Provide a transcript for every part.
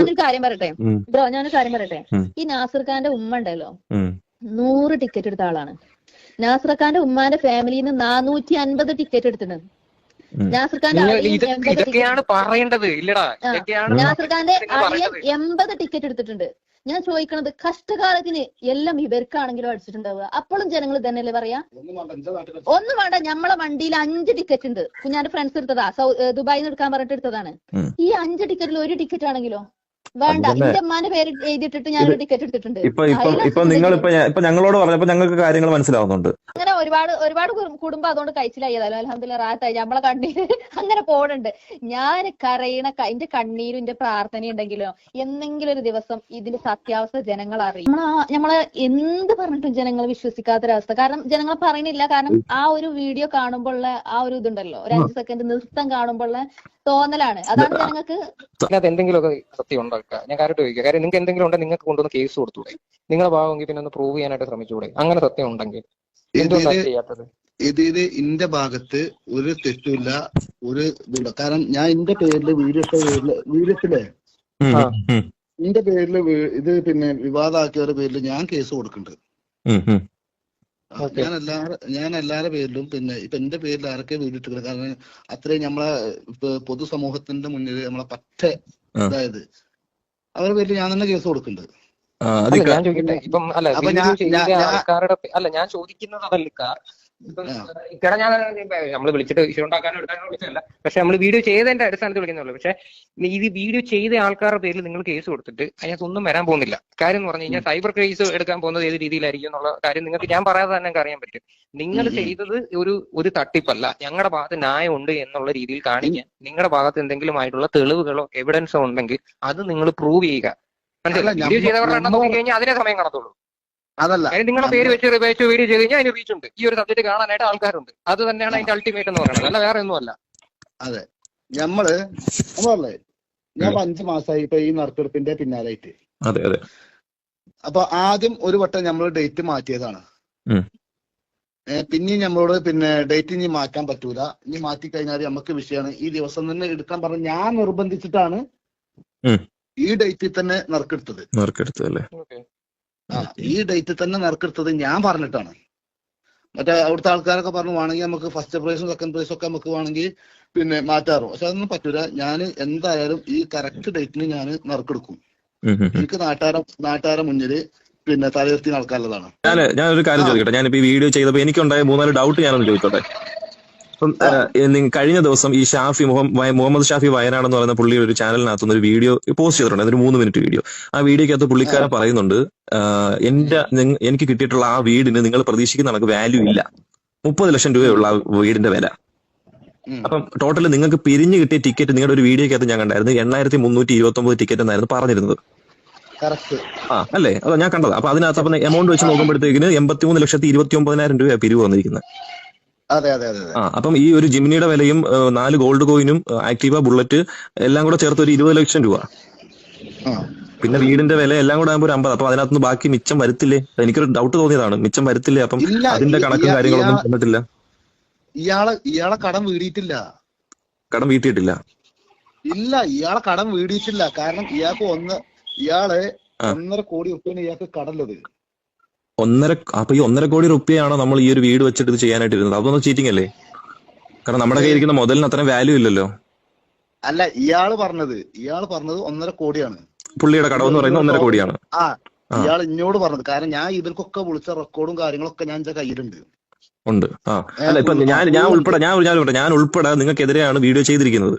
ഞാനൊരു കാര്യം പറയട്ടെ ബ്രോ, ഞാനൊരു കാര്യം പറയട്ടെ. ഈ നാസർ ഖാന്റെ ഉമ്മ ഉണ്ടല്ലോ, 100 ടിക്കറ്റ് എടുത്ത ആളാണ്. നാസർ ഖാന്റെ ഉമ്മാന്റെ ഫാമിലിയിൽ നിന്ന് 450 ടിക്കറ്റ് എടുത്തിട്ടുണ്ട്. നാസർ ഖാന്റെ ഇതൊക്കെയാണ് പറയേണ്ടത്. ഇല്ലടാ, നാസർ ഖാന്റെ അളിയൻ 80 ടിക്കറ്റ് എടുത്തിട്ടുണ്ട്. ഞാൻ ചോദിക്കണത്, കഷ്ടകാലത്തിന് എല്ലാം ഇവർക്കാണെങ്കിലും അടിച്ചിട്ടുണ്ടാവുക. അപ്പോഴും ജനങ്ങൾ തന്നെയല്ലേ പറയാ? ഒന്നും വേണ്ട, നമ്മളെ വണ്ടിയിൽ 5 ടിക്കറ്റ് ഉണ്ട്. കുഞ്ഞാന്റെ ഫ്രണ്ട്സ് എടുത്തതാ, ദുബായിൽ നിന്ന് എടുക്കാൻ പറഞ്ഞിട്ട് എടുത്തതാണ്. ഈ 5 ടിക്കറ്റിൽ 1 ടിക്കറ്റ് ആണെങ്കിലോ വേണ്ട, എന്റെ അമ്മാന്റെ പേര് എഴുതിയിട്ടിട്ട് ഞാനൊരു ടിക്കറ്റ് എടുത്തിട്ടുണ്ട്. ഇപ്പൊ നിങ്ങൾ ഇപ്പൊ ഞങ്ങളോട് പറഞ്ഞപ്പോ ഞങ്ങൾക്ക് കാര്യങ്ങൾ മനസ്സിലാവുന്നുണ്ട്. അങ്ങനെ ഒരുപാട് കുടുംബം അതുകൊണ്ട് കഴിച്ചിലായതാലോ, അൽഹംദുലില്ലാ റാഹത്തായി. നമ്മളെ കണ്ണീര് അങ്ങനെ പോണുണ്ട്. ഞാൻ കരയണ എന്റെ കണ്ണീരും എന്റെ പ്രാർത്ഥന ഉണ്ടെങ്കിലോ എന്നെങ്കിലും ഒരു ദിവസം ഇതിന്റെ സത്യാവസ്ഥ ജനങ്ങൾ അറിയും. നമ്മളെ എന്ത് പറഞ്ഞിട്ടും ജനങ്ങൾ വിശ്വസിക്കാത്തൊരവസ്ഥ. കാരണം ജനങ്ങൾ പറയണില്ല. കാരണം ആ ഒരു വീഡിയോ കാണുമ്പോഴുള്ള ആ ഒരു ഇതുണ്ടല്ലോ, ഒരു 5 സെക്കൻഡ് നൃത്തം കാണുമ്പോഴുള്ള തോന്നലാണ്. അതാണ് ജനങ്ങൾക്ക്. അതിനകത്ത് എന്തെങ്കിലുമൊക്കെ സത്യം ഉണ്ടാക്കുക. ഞാൻ കാര്യമായിട്ട് ചോദിക്കുക. കാര്യം നിങ്ങൾക്ക് എന്തെങ്കിലും ഉണ്ടെങ്കിൽ നിങ്ങൾക്ക് കൊണ്ടുവന്ന് കേസ് കൊടുത്തൂടെ? നിങ്ങളെ ഭാഗമെങ്കിൽ പിന്നെ ഒന്ന് പ്രൂവ് ചെയ്യാനായിട്ട് ശ്രമിച്ചുകൂടെ? അങ്ങനെ സത്യം ഉണ്ടെങ്കിൽ എന്തുകൊണ്ടാണ് ചെയ്യാത്തത്? ഇതില് എന്റെ ഭാഗത്ത് ഒരു തെറ്റുമില്ല, ഒരു ഇതുമില്ല. കാരണം ഞാൻ എന്റെ പേരില് വീഡിയോസിലെ എന്റെ പേരില് ഇത് പിന്നെ വിവാദമാക്കിയവരുടെ പേരിൽ ഞാൻ കേസ് കൊടുക്കുന്നുണ്ട്. ഞാൻ എല്ലാവരുടെ പേരിലും പിന്നെ ഇപ്പൊ എന്റെ പേരിൽ ആരൊക്കെ വീടിട്ടില്ല. കാരണം അത്രയും നമ്മളെ പൊതുസമൂഹത്തിന്റെ മുന്നിൽ നമ്മളെ പറ്റ അതായത് അവരുടെ പേരിൽ ഞാൻ തന്നെ കേസ് കൊടുക്കുന്നുണ്ട്. ഞാൻ ചോദിക്കട്ടെ, ഇപ്പം ഞാൻ ചോദിക്കുന്നത് അതല്ല. ഇക്കടെ ഞാൻ നമ്മള് വിളിച്ചിട്ട് ഇഷ്യൂ ഉണ്ടാക്കാനോ എടുക്കാനോ വിളിച്ചതല്ല. പക്ഷെ നമ്മൾ വീഡിയോ ചെയ്തതിന്റെ അടിസ്ഥാനത്തിൽ വിളിക്കുന്നുള്ളൂ. പക്ഷെ ഇത് വീഡിയോ ചെയ്ത ആൾക്കാരുടെ പേരിൽ നിങ്ങൾ കേസ് കൊടുത്തിട്ട് അതിനകത്തൊന്നും വരാൻ പോകുന്നില്ല. കാര്യം എന്ന് പറഞ്ഞു കഴിഞ്ഞാൽ സൈബർ കേസ് എടുക്കാൻ പോകുന്നത് ഏത് രീതിയിലായിരിക്കും എന്നുള്ള കാര്യം നിങ്ങൾക്ക് ഞാൻ പറയാതെ തന്നെ നിങ്ങൾക്ക് അറിയാൻ പറ്റും. നിങ്ങൾ ചെയ്തത് ഒരു തട്ടിപ്പല്ല, ഞങ്ങളുടെ ഭാഗത്ത് ന്യായമുണ്ട് എന്നുള്ള രീതിയിൽ കാണിക്കാൻ നിങ്ങളുടെ ഭാഗത്ത് എന്തെങ്കിലും ആയിട്ടുള്ള തെളിവുകളോ എവിഡൻസോ ഉണ്ടെങ്കിൽ അത് നിങ്ങൾ പ്രൂവ് ചെയ്യുക. മനസ്സിലായി? വീഡിയോ ചെയ്തവരുടെ എണ്ണം നോക്കി കഴിഞ്ഞാൽ അതിനെ സമയം കാണത്തുള്ളൂ. അതല്ല, നിങ്ങളുടെ പേര് വെച്ച് വീഡിയോ ചെയ്ത് കഴിഞ്ഞാൽ അതിന് റീച്ച് ഉണ്ട്. ഈ ഒരു സബ്ജക്ട് കാണാനായിട്ട് ആൾക്കാരുണ്ട്. അത് തന്നെയാണ് അതിന്റെ അൾട്ടിമേറ്റ് എന്ന് പറയുന്നത്, അല്ല വേറെ ഒന്നും അല്ല. അതെ, നമ്മളല്ലേ ഞാൻ 5 മാസമായി ഇപ്പൊ ഈ നറുക്കെടുപ്പിന്റെ പിന്നാലായിട്ട്. അപ്പൊ ആദ്യം ഒരു വട്ടം നമ്മൾ ഡേറ്റ് മാറ്റിയതാണ്. പിന്നെയും നമ്മളോട് പിന്നെ ഡേറ്റ് ഇനി മാറ്റാൻ പറ്റൂല, ഇനി മാറ്റി കഴിഞ്ഞാൽ നമുക്ക് വിഷയമാണ്, ഈ ദിവസം തന്നെ എടുക്കാൻ പറഞ്ഞ് ഞാൻ നിർബന്ധിച്ചിട്ടാണ് ഈ ഡേറ്റിൽ തന്നെ നറുക്കെടുത്തത്. ഈ ഡേറ്റിൽ തന്നെ നറുക്കെടുത്തത് ഞാൻ പറഞ്ഞിട്ടാണ്. മറ്റേ അവിടുത്തെ ആൾക്കാരൊക്കെ പറഞ്ഞു വേണമെങ്കിൽ നമുക്ക് ഫസ്റ്റ് പ്രൈസും സെക്കൻഡ് പ്രൈസും ഒക്കെ നമുക്ക് വേണമെങ്കിൽ പിന്നെ മാറ്റാറോ. പക്ഷെ അതൊന്നും പറ്റൂല. ഞാൻ എന്തായാലും ഈ കറക്റ്റ് ഡേറ്റിന് ഞാൻ നറുക്കെടുക്കും. എനിക്ക് നാട്ടുകാരെ മുന്നിൽ പിന്നെ തലയുർത്തി നടക്കാനുള്ളതാണ്. ഞാനൊരു കാര്യം ചോദിക്കട്ടെ. ഞാനിപ്പോ ഈ വീഡിയോ ചെയ്തപ്പോ എനിക്കുണ്ടായ 3-4 ഡൗട്ട് ഞാനൊന്ന് ചോദിച്ചോട്ടെ. കഴിഞ്ഞ ദിവസം ഈ മുഹമ്മദ് ഷാഫി വയനാട് എന്ന് പറയുന്ന പുള്ളി ഒരു ചാനലിനകത്തുനിന്ന് ഒരു വീഡിയോ പോസ്റ്റ് ചെയ്തിട്ടുണ്ട്. ഒരു 3 മിനിറ്റ് വീഡിയോ. ആ വീഡിയോക്കകത്ത് പുള്ളിക്കാരൻ പറയുന്നുണ്ട്, എനിക്ക് കിട്ടിയിട്ടുള്ള ആ വീടിന് നിങ്ങൾ പ്രതീക്ഷിക്കുന്ന കണക്ക് വാല്യൂ ഇല്ല, 30 ലക്ഷം രൂപയുള്ള ആ വീടിന്റെ വില. അപ്പം ടോട്ടൽ നിങ്ങൾക്ക് പിരിഞ്ഞു കിട്ടിയ ടിക്കറ്റ് നിങ്ങളുടെ ഒരു വീഡിയോക്കകത്ത് ഞാൻ കണ്ടായിരുന്നു 8329 ടിക്കറ്റ് എന്നായിരുന്നു പറഞ്ഞിരുന്നത്. അല്ലേ? അതോ ഞാൻ കണ്ടത്. അപ്പൊ അതിനകത്ത് അപ്പം എമൗണ്ട് വെച്ച് നോക്കുമ്പോഴത്തേക്കിന് 83,29,000 രൂപ പിരിവ് വന്നിരിക്കുന്നത്. അപ്പം ഈ ഒരു ജിമിനിയുടെ വിലയും 4 ഗോൾഡ് കോയിനും ആക്റ്റീവ ബുള്ളറ്റ് എല്ലാം കൂടെ ചേർത്ത് ഒരു 20 ലക്ഷം രൂപ. പിന്നെ വീടിന്റെ വില എല്ലാം കൂടെ ആകുമ്പോൾ ഒരു 50. അപ്പൊ അതിനകത്തുനിന്ന് ബാക്കി മിച്ചം വരത്തില്ലേ? എനിക്കൊരു ഡൗട്ട് തോന്നിയതാണ്, മിച്ചം വരത്തില്ലേ? അപ്പം അതിന്റെ കണക്കും കാര്യങ്ങളൊന്നും തന്നിട്ടില്ല. ഇയാളെ കടം വീടിയിട്ടില്ല. ഇല്ല, ഇയാളെ കടം വീടിയിട്ടില്ല. കാരണം ഇയാൾക്ക് 1.5 കോടി റുപ്യാണ് ഇയാൾക്ക് കടമുള്ളത്. അപ്പൊ ഈ 1.5 കോടി റുപ്യയാണോ നമ്മൾ ഈ ഒരു വീട് വെച്ചിട്ട് ഇത് ചെയ്യാനായിട്ട് ഇരുന്നത്? അതൊന്നും ചീറ്റിംഗ് അല്ലേ? കാരണം നമ്മുടെ കയ്യിൽ ഇരിക്കുന്ന മുതലിന് അത്രയും വാല്യൂ ഇല്ലല്ലോ. അല്ല, ഇയാള് പറഞ്ഞത് 1.5 കോടിയാണ്. പുള്ളിയുടെ കടമെന്ന് പറയുന്നത് 1.5 കോടിയാണ്. ഇയാൾ ഇന്നോട് പറഞ്ഞത്. കാരണം ഞാൻ ഇവർക്കൊക്കെ വിളിച്ച റെക്കോർഡും കാര്യങ്ങളൊക്കെ ഞാൻ എന്റെ കയ്യിലുണ്ട്. അല്ല, ഇപ്പൊ ഞാൻ ഉൾപ്പെടെ നിങ്ങൾക്കെതിരെയാണ് വീഡിയോ ചെയ്തിരിക്കുന്നത്.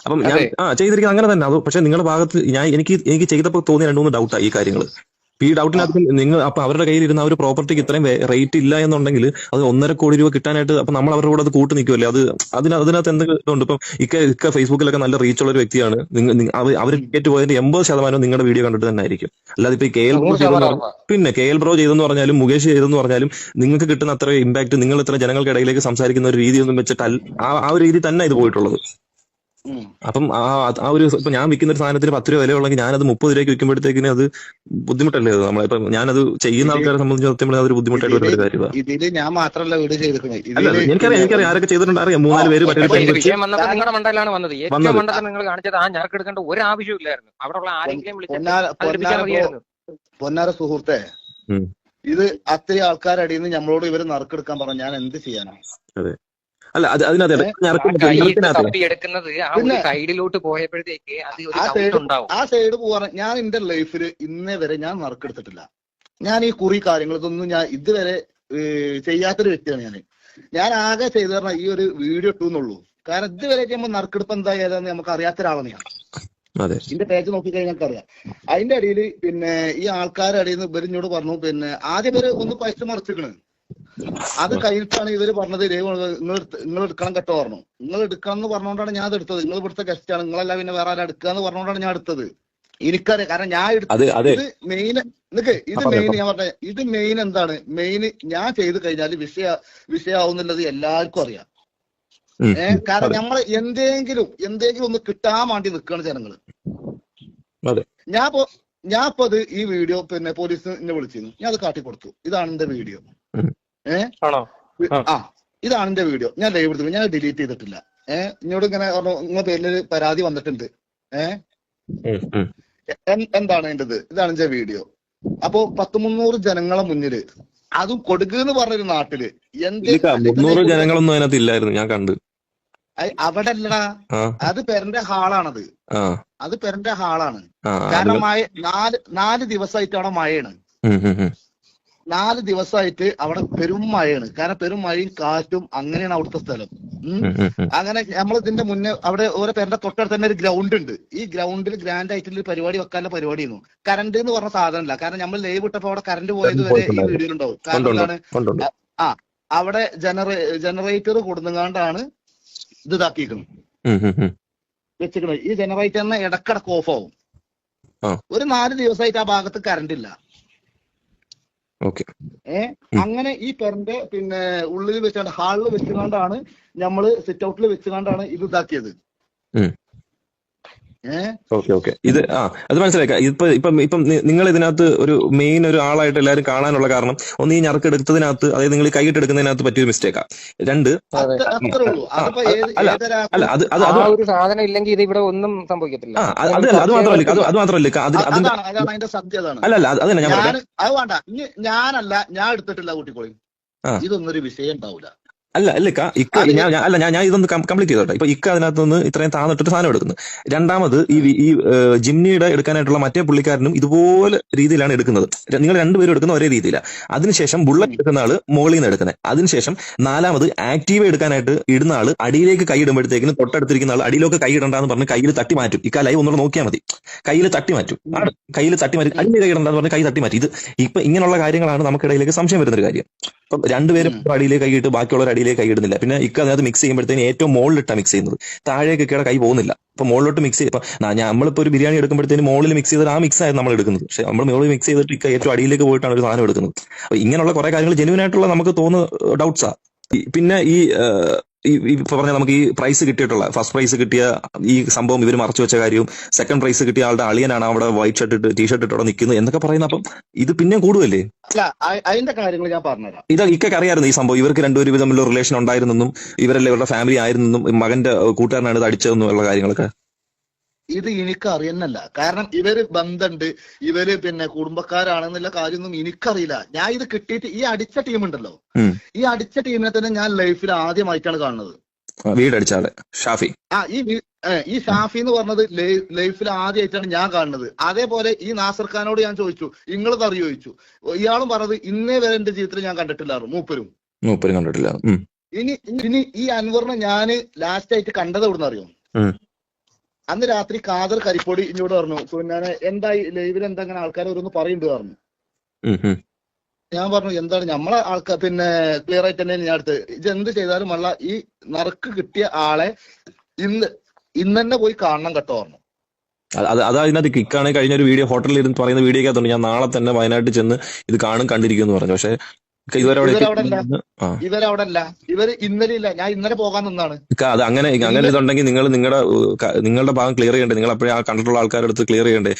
അപ്പം ഞാൻ ചെയ്തിരിക്കുന്നത് അങ്ങനെ തന്നെ. അത് പക്ഷെ നിങ്ങളുടെ ഭാഗത്ത് എനിക്ക് ചെയ്തപ്പോൾ തോന്നിയ 2-3 ഡൗട്ടായി ഈ കാര്യങ്ങൾ. ഈ ഡൗട്ടിനകത്ത് നിങ്ങൾ അപ്പൊ അവരുടെ കയ്യിൽ ഇരുന്ന ഒരു പ്രോപ്പർട്ടിക്ക് ഇത്രയും റേറ്റ് ഇല്ല എന്നുണ്ടെങ്കിൽ അത് 1.5 കോടി രൂപ കിട്ടാനായിട്ട് അപ്പൊ നമ്മൾ അവരുടെ കൂടെ അത് കൂട്ട് നിൽക്കുമല്ലേ? അതിനകത്ത് എന്തൊക്കെ ഉണ്ട്? ഇപ്പം ഫേസ്ബുക്കിലൊക്കെ നല്ല റീച്ച് ഉള്ള ഒരു വ്യക്തിയാണ്. അവർ ടിക്കറ്റ് പോയതിന്റെ 80% നിങ്ങളുടെ വീഡിയോ കണ്ടിട്ട് തന്നെ ആയിരിക്കും. അല്ലാതെ ഇപ്പൊ കെ എൽ ബ്രോ ചെയ്തെന്ന് പറഞ്ഞാലും മുകേഷ് ചെയ്തെന്ന് പറഞ്ഞാലും നിങ്ങൾക്ക് കിട്ടുന്ന അത്ര ഇമ്പാക്ട് നിങ്ങൾ ഇത്ര ജനങ്ങൾക്കിടയിലേക്ക് സംസാരിക്കുന്ന ഒരു രീതിയൊന്നും വെച്ചിട്ട് ആ ഒരു രീതി തന്നെ ഇത് പോയിട്ടുള്ളത്. അപ്പം ആ ഒരു ഇപ്പൊ ഞാൻ വിൽക്കുന്ന ഒരു സാധനത്തിന് 10 രൂപ വില ഉള്ളെങ്കിൽ ഞാനത് 30 രൂപയ്ക്ക് വിൽക്കുമ്പോഴത്തേക്കിന് അത് ബുദ്ധിമുട്ടല്ലേ? അത് നമ്മളിപ്പോ ഞാനത് ചെയ്യുന്ന ആൾക്കാരെ സംബന്ധിച്ച് സത്യം അതൊരു ബുദ്ധിമുട്ടായിട്ട് വരുന്ന ഒരു കാര്യമാണ്. ഇതില് ഞാൻ മാത്രമല്ല വീഡിയോ ചെയ്തിരിക്കുന്നത്. അല്ല, എനിക്കറിയാം ആരൊക്കെ ചെയ്തിട്ടുണ്ട്, അറിയാം. 3-4 പേര് മറ്റൊരു വിഷയം വന്നപ്പോൾ നിങ്ങളുടെ മണ്ടയിലാണ് വന്നത്. ഏറ്റവും മണ്ടത്തിൽ നിങ്ങൾ കാണിച്ചത് ആ ഞറക്കെടുക്കേണ്ട ഒരു ആവശ്യമില്ലായിരുന്നു. അവിടെ ഉള്ള ആരെങ്കിലും വിളിച്ചിട്ട് പൊന്നാര സുഹൃത്തെ, ഇത് അത്രയും ആൾക്കാരടിയിൽ നിന്ന് നമ്മളോട് ഇവര് നറുക്കെടുക്കാൻ പറഞ്ഞു. ഞാൻ എന്ത് ചെയ്യാനാ? അതെ, അല്ല അതിനകത്ത് എടുക്കുന്നത് സൈഡിലോട്ട് പോയപ്പോഴത്തേക്ക് ആ സൈഡ് പോവാൻ ഞാൻ എന്റെ ലൈഫിൽ ഇന്നേ വരെ ഞാൻ നറുക്കെടുത്തിട്ടില്ല. ഞാൻ ഈ കുറി കാര്യങ്ങൾ ഇതൊന്നും ഞാൻ ഇതുവരെ ചെയ്യാത്തൊരു വ്യക്തിയാണ്. ഞാൻ ആകെ ചെയ്തു പറഞ്ഞാൽ ഈ ഒരു വീഡിയോ ഇട്ടുന്നുള്ളൂ. കാരണം ഇതുവരെ ചെയ്യുമ്പോൾ നറുക്കെടുപ്പ് എന്താ ഏതാന്ന് നമുക്ക് അറിയാത്ത ഒരാളാണ് ഞാൻ. ഇതിന്റെ പേജ് നോക്കിക്കഴിഞ്ഞാൽ ഞങ്ങൾക്കറിയാം. അതിന്റെ അടിയിൽ പിന്നെ ഈ ആൾക്കാരുടെ അടിയിൽ നിന്ന് ഇവരിഞ്ഞോട് പറഞ്ഞു, പിന്നെ ആദ്യം ഇവര് ഒന്ന് പൈസ മറിച്ചിക്കണ്. അത് കഴിഞ്ഞിട്ടാണ് ഇവര് പറഞ്ഞത് നിങ്ങൾ എടുക്കണം കേട്ടോ പറഞ്ഞു. നിങ്ങൾ എടുക്കണം എന്ന് പറഞ്ഞുകൊണ്ടാണ് ഞാൻ അത് എടുത്തത്. നിങ്ങൾ ഇവിടുത്തെ ഗസ്റ്റ് ആണ്, നിങ്ങളല്ല പിന്നെ വേറെ ആരും എടുക്കുക എന്ന് പറഞ്ഞുകൊണ്ടാണ് ഞാൻ എടുത്തത്. എനിക്കറിയാം, കാരണം ഞാൻ എടുത്തത് ഇത് മെയിൻ ഞാൻ പറഞ്ഞ ഇത് മെയിൻ എന്താണ്, മെയിൻ ഞാൻ ചെയ്ത് കഴിഞ്ഞാൽ വിഷയാവുന്നുള്ളത് എല്ലാവർക്കും അറിയാം. കാരണം നമ്മൾ എന്തെങ്കിലും ഒന്ന് കിട്ടാൻ വേണ്ടി നിൽക്കുകയാണ് ജനങ്ങള്. ഞാനിപ്പോ അത് ഈ വീഡിയോ പിന്നെ പോലീസ് എന്നെ വിളിച്ചിരുന്നു, ഞാൻ അത് കാട്ടിക്കൊടുത്തു. ഇതാണ് എന്റെ വീഡിയോ. ഇതാണ് എന്റെ വീഡിയോ. ഞാൻ ലൈവ് എടുത്തു, ഞാൻ ഡിലീറ്റ് ചെയ്തിട്ടില്ല. ഇങ്ങോട്ട് ഇങ്ങനെ നിങ്ങളുടെ പേരിൽ പരാതി വന്നിട്ടുണ്ട്. എന്താണ് എന്റേത്? ഇതാണ് എന്റെ വീഡിയോ. അപ്പോ 100-300 ജനങ്ങളെ മുന്നില്, അതും കൊടുക്കുക എന്ന് പറഞ്ഞൊരു നാട്ടില് 300 ജനങ്ങളൊന്നും അതിനകത്ത് ഇല്ലായിരുന്നു, ഞാൻ കണ്ടു. അവിടെ അല്ലടാ, അത് പെരന്റെ ഹാളാണത്. അത് പെരന്റെ ഹാളാണ്. കാരണം മഴ 4 ദിവസമായിട്ട് അവിടെ മഴയാണ്. 4 ദിവസമായിട്ട് അവിടെ പെരും മഴയാണ്. കാരണം പെരും മഴയും കാറ്റും അങ്ങനെയാണ് അവിടുത്തെ സ്ഥലം. അങ്ങനെ നമ്മൾ ഇതിന്റെ മുന്നേ അവിടെ ഓരോ പേരുടെ തൊട്ടടുത്ത് തന്നെ ഒരു ഗ്രൗണ്ട് ഉണ്ട്. ഈ ഗ്രൗണ്ടിൽ ഗ്രാൻഡ് ആയിട്ടുള്ള പരിപാടി വെക്കാനുള്ള പരിപാടി ആയിരുന്നു. കറണ്ട് എന്ന് പറഞ്ഞ സാധനമില്ല. കാരണം നമ്മൾ ലൈവ് ഇട്ടപ്പോ അവിടെ കറണ്ട് പോയത് വരെ ഈ വീഡിയോയിലുണ്ടാവും. കാരണം എന്താണ്, അവിടെ ജനറേറ്റർ കൊടുങ്ങാണ്ടാണ് ഇത് ഇതാക്കിയിരിക്കുന്നത്, വെച്ചിരിക്കുന്നത്. ഈ ജനറേറ്ററിന് ഇടക്കിടക്ക് ഓഫ് ആവും. ഒരു 4 ദിവസമായിട്ട് ആ ഭാഗത്ത് കറണ്ട് ഇല്ല. അങ്ങനെ ഈ പെരന്റെ പിന്നെ ഉള്ളിൽ വെച്ചാണ്ട് ഹാളിൽ വെച്ചുകൊണ്ടാണ് നമ്മള് സിറ്റ് ഔട്ടിൽ വെച്ചുകൊണ്ടാണ് ഇത് ഇതാക്കിയത്. ഇത് അത് മനസ്സിലാക്കാം. ഇപ്പം നിങ്ങൾ ഇതിനകത്ത് ഒരു മെയിൻ ഒരു ആളായിട്ട് എല്ലാവരും കാണാനുള്ള കാരണം ഒന്ന്, ഈ ഞറക്കെടുത്തതിനകത്ത്, അതായത് നിങ്ങൾ കൈയിട്ട് എടുക്കുന്നതിനകത്ത് പറ്റിയൊരു മിസ്റ്റേക്കാ. 2, ഒരു സാധനം ഇല്ലെങ്കിൽ ഇത് ഇവിടെ ഒന്നും സംഭവിക്കത്തില്ല. അത് മാത്രമല്ല ഞാൻ എടുത്തിട്ടില്ല കൂട്ടിക്കോളി. ഇതൊന്നൊരു വിഷയം ഉണ്ടാവില്ല. ഞാൻ ഇതൊന്ന് കംപ്ലീറ്റ് ചെയ്തോട്ടെ. ഇപ്പൊ അതിനകത്ത് നിന്ന് ഇത്രയും താന്നിട്ട് സാധനം എടുക്കുന്നു. രണ്ടാമത് ഈ ജിംനിയുടെ എടുക്കാനായിട്ടുള്ള മറ്റേ പുള്ളിക്കാരനും ഇതുപോലെ രീതിയിലാണ് എടുക്കുന്നത്. നിങ്ങൾ രണ്ടുപേരും എടുക്കുന്ന ഒരേ രീതിയിലാണ്. അതിനുശേഷം ബുള്ളറ്റ് എടുക്കുന്ന ആള് മുകളിൽ നിന്ന് എടുക്കുന്നത്. അതിനുശേഷം 4ാമത് ആക്റ്റീവ് എടുക്കാനായിട്ട് ഇടുന്ന ആള് അടിയിലേക്ക് കൈ ഇടുമ്പോഴത്തേക്കിന് തൊട്ടടുത്തിരിക്കുന്ന ആൾ അടിയിലൊക്കെ കൈ ഇടണ്ടെന്ന് പറഞ്ഞ് കയ്യിൽ തട്ടി മാറ്റും. ലൈവ് ഒന്നുകൂടെ നോക്കിയാൽ മതി. കയ്യിൽ തട്ടി മാറ്റും, അടിയിൽ കൈ ഇടണ്ടെന്ന് പറഞ്ഞ് കൈ തട്ടി മാറ്റി. ഇപ്പൊ ഇങ്ങനെയുള്ള കാര്യങ്ങളാണ് നമുക്കിടയിലേക്ക് സംശയം വരുന്നൊരു കാര്യം. ഇപ്പം രണ്ടുപേരും അടിയിലേക്ക് കൈയിട്ട് ബാക്കിയുള്ളവർ അടിയിലേക്ക് കൈ ഇടുന്നില്ല. പിന്നെ അതിനകത്ത് മിക്സ് ചെയ്യുമ്പോഴത്തേന് ഏറ്റവും മുകളിലിട്ടാണ് മിക്സ് ചെയ്യുന്നത്. താഴേക്കൊക്കെയുടെ കൈ പോകുന്നില്ല. അപ്പൊ മുകളിലോട്ട് മിക്സ് ചെയ്യും. നമ്മളിപ്പോ ഒരു ബിരിയാണി എടുക്കുമ്പോഴത്തേന് മുകളിൽ മിക്സ് ചെയ്ത് ആ മിക്സ് ആയിരുന്നു നമ്മൾ എടുക്കുന്നത്. പക്ഷെ നമ്മൾ മുകളിൽ മിക്സ് ചെയ്തിട്ട് ഏറ്റവും അടിയിലേക്ക് പോയിട്ടാണ് ഒരു സാധനം എടുക്കുന്നത്. അപ്പൊ ഇങ്ങനെയുള്ള കുറെ കാര്യങ്ങൾ ജെന്യുവൻ ആയിട്ടുള്ള നമുക്ക് തോന്നുന്ന ഡൗട്ട്സാ. പിന്നെ ഈ പറഞ്ഞ നമുക്ക് ഈ പ്രൈസ് കിട്ടിയിട്ടുള്ള ഫസ്റ്റ് പ്രൈസ് കിട്ടിയ ഈ സംഭവം ഇവർ മറച്ചു വെച്ച കാര്യവും, സെക്കൻഡ് പ്രൈസ് കിട്ടിയ ആളുടെ അളിയനാണ് അവിടെ വൈറ്റ് ഷർട്ട് ഇട്ട് ടീഷർട്ട് ഇട്ട് അവിടെ നിൽക്കുന്നത് എന്നൊക്കെ പറയുന്നത്. അപ്പം ഇത് പിന്നെ കൂടുമല്ലേ? അല്ല, അതിന്റെ കാര്യങ്ങൾ ഞാൻ പറഞ്ഞുതരാം. ഇത് ഇക്കൊക്കെ അറിയായിരുന്നു ഈ സംഭവം. ഇവർക്ക് രണ്ടുപേരും തമ്മിലുള്ള റിലേഷൻ ഉണ്ടായിരുന്നെന്നും ഇവരെല്ലാം ഇവരുടെ ഫാമിലി ആയിരുന്നെന്നും മകന്റെ കൂട്ടുകാരനാണ് ഇത് അടിച്ചതെന്നും ഉള്ള കാര്യങ്ങളൊക്കെ ഇത് എനിക്ക് അറിയുന്നല്ല. കാരണം ഇവര് ബന്ധമുണ്ട്, ഇവര് പിന്നെ കുടുംബക്കാരാണെന്നുള്ള കാര്യമൊന്നും എനിക്കറിയില്ല. ഞാൻ ഇത് കിട്ടിയിട്ട് ഈ അടിച്ച ടീമുണ്ടല്ലോ, ഈ അടിച്ച ടീമിനെ തന്നെ ഞാൻ ലൈഫിൽ ആദ്യമായിട്ടാണ് കാണുന്നത്. വീടടിച്ചാല് ഷാഫി, ഈ ഷാഫി എന്ന് പറഞ്ഞത് ലൈഫിൽ ആദ്യമായിട്ടാണ് ഞാൻ കാണുന്നത്. അതേപോലെ ഈ നാസർ ഖാനോട് ഞാൻ ചോദിച്ചു, നിങ്ങളത് അറിയോ ചോദിച്ചു. ഇയാളും പറഞ്ഞത് ഇന്നേ വരെ എന്റെ ജീവിതത്തിൽ ഞാൻ കണ്ടിട്ടില്ലായിരുന്നു. മൂപ്പരും കണ്ടിട്ടില്ല. ഇനി ഈ അൻവറിനെ ഞാന് ലാസ്റ്റ് ആയിട്ട് കണ്ടത് എവിടുന്ന് അറിയോ? അന്ന് രാത്രി കാദർ കരിപ്പൊടി ഇങ്ങോട്ട് പറഞ്ഞു, പിന്നെ എന്തായി ലൈവിൽ എന്താ അങ്ങനെ ആൾക്കാർ ഓരോന്ന് പറയുന്നുണ്ട് പറഞ്ഞു. ഞാൻ പറഞ്ഞു എന്താണ് നമ്മളെ ആൾക്കാർ പിന്നെ ക്ലിയർ ആയിട്ട് തന്നെ ഞാൻ അടുത്ത് ഇത് എന്ത് ചെയ്താലും വള്ള ഈ നറുക്ക് കിട്ടിയ ആളെ ഇന്ന് തന്നെ പോയി കാണണം കേട്ടോ പറഞ്ഞു. അതിനകത്ത് കിക്കാണ് കഴിഞ്ഞ ഒരു വീഡിയോ ഹോട്ടലിൽ ഇരുന്ന് പറയുന്ന വീഡിയോ ഒക്കെ ഞാൻ നാളെ തന്നെ വയനാട്ടിൽ ചെന്ന് ഇത് കണ്ടിരിക്കും എന്ന് പറഞ്ഞു. പക്ഷെ ഇതുവരെ ഇവരവിടെ അല്ല, ഇവര് ഇന്നലെ ഇല്ല, ഞാൻ ഇന്നലെ പോകാൻ നിന്നാണ്. അത് അങ്ങനെ ഇതുണ്ടെങ്കിൽ നിങ്ങളുടെ ഭാഗം ക്ലിയർ ചെയ്യണ്ടേ? നിങ്ങൾ അപ്പോഴേ ആ കണ്ടിട്ടുള്ള ആൾക്കാരുടെ അടുത്ത് ക്ലിയർ ചെയ്യണ്ടേ?